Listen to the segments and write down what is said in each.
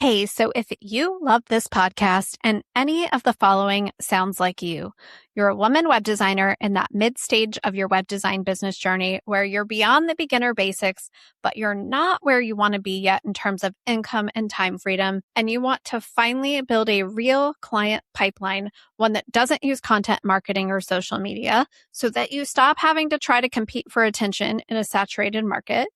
Hey, so if you love this podcast and any of the following sounds like you're a woman web designer in that mid-stage of your web design business journey where you're beyond the beginner basics, but you're not where you want to be yet in terms of income and time freedom, and you want to finally build a real client pipeline, one that doesn't use content marketing or social media, so that you stop having to try to compete for attention in a saturated market.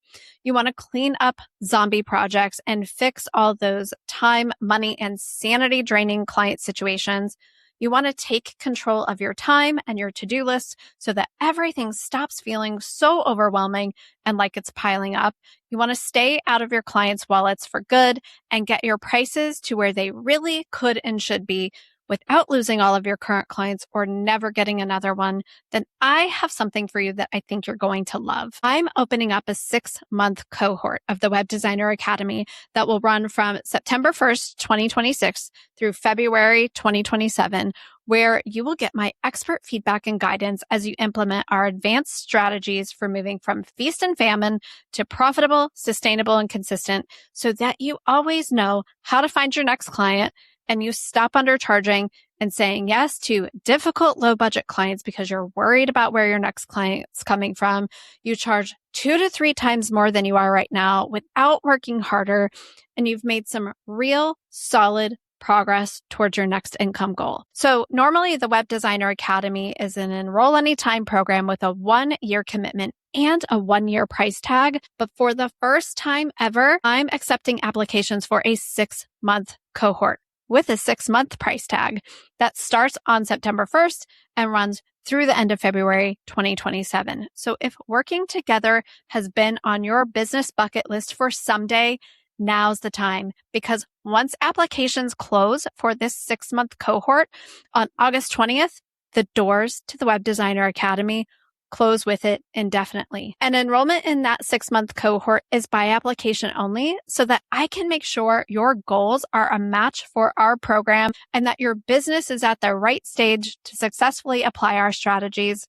You want to clean up zombie projects and fix all those time, money, and sanity draining client situations. You want to take control of your time and your to-do list so that everything stops feeling so overwhelming and like it's piling up. You want to stay out of your clients' wallets for good and get your prices to where they really could and should be without losing all of your current clients or never getting another one. Then I have something for you that I think you're going to love. I'm opening up a 6-month cohort of the Web Designer Academy that will run from September 1st, 2026 through February 2027, where you will get my expert feedback and guidance as you implement our advanced strategies for moving from feast and famine to profitable, sustainable, and consistent so that you always know how to find your next client and you stop undercharging and saying yes to difficult low-budget clients because you're worried about where your next client's coming from. You charge 2 to 3 times more than you are right now without working harder, and you've made some real solid progress towards your next income goal. So normally the Web Designer Academy is an enroll anytime program with a 1-year commitment and a 1-year price tag. But for the first time ever, I'm accepting applications for a 6-month cohort with a 6-month price tag that starts on September 1st and runs through the end of February 2027. So if working together has been on your business bucket list for someday, now's the time, because once applications close for this 6-month cohort on August 20th, the doors to the Web Designer Academy close with it indefinitely. And enrollment in that 6-month cohort is by application only so that I can make sure your goals are a match for our program and that your business is at the right stage to successfully apply our strategies.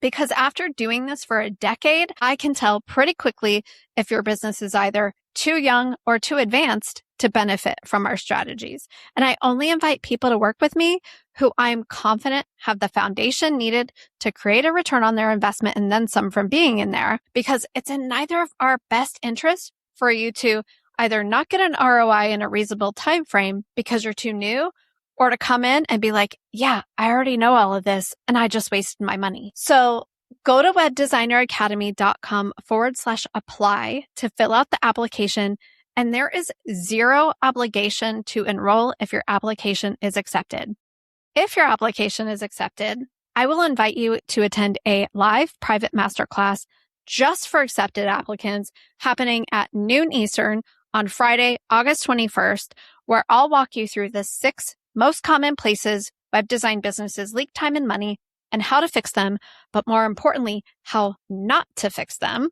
Because after doing this for a decade, I can tell pretty quickly if your business is either too young or too advanced to benefit from our strategies. And I only invite people to work with me who I'm confident have the foundation needed to create a return on their investment and then some from being in there, because it's in neither of our best interests for you to either not get an ROI in a reasonable time frame because you're too new, or to come in and be like, yeah, I already know all of this and I just wasted my money. So go to webdesigneracademy.com/apply to fill out the application. And there is 0 obligation to enroll if your application is accepted. If your application is accepted, I will invite you to attend a live private masterclass just for accepted applicants happening at noon Eastern on Friday, August 21st, where I'll walk you through the 6 most common places web design businesses leak time and money and how to fix them, but more importantly, how not to fix them.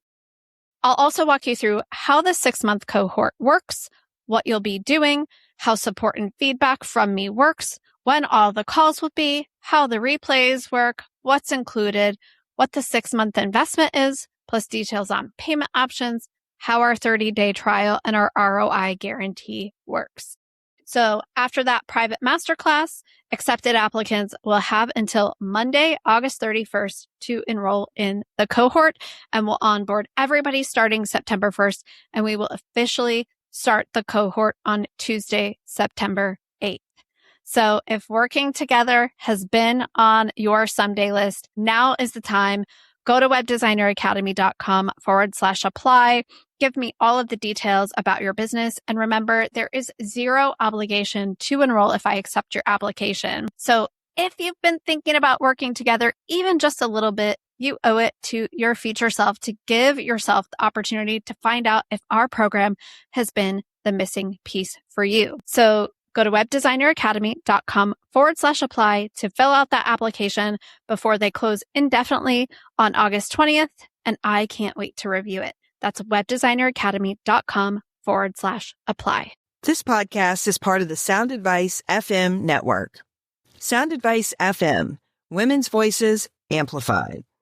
I'll also walk you through how the 6-month cohort works, what you'll be doing, how support and feedback from me works, when all the calls will be, how the replays work, what's included, what the 6-month investment is, plus details on payment options, how our 30-day trial and our ROI guarantee works. So after that private masterclass, accepted applicants will have until Monday, August 31st to enroll in the cohort, and we'll onboard everybody starting September 1st, and we will officially start the cohort on Tuesday, September 8th. So if working together has been on your someday list, now is the time. Go to webdesigneracademy.com/apply. Give me all of the details about your business. And remember, there is 0 obligation to enroll if I accept your application. So if you've been thinking about working together, even just a little bit, you owe it to your future self to give yourself the opportunity to find out if our program has been the missing piece for you. So go to webdesigneracademy.com/apply to fill out that application before they close indefinitely on August 20th. And I can't wait to review it. That's webdesigneracademy.com/apply. This podcast is part of the Sound Advice FM network. Sound Advice FM, women's voices amplified.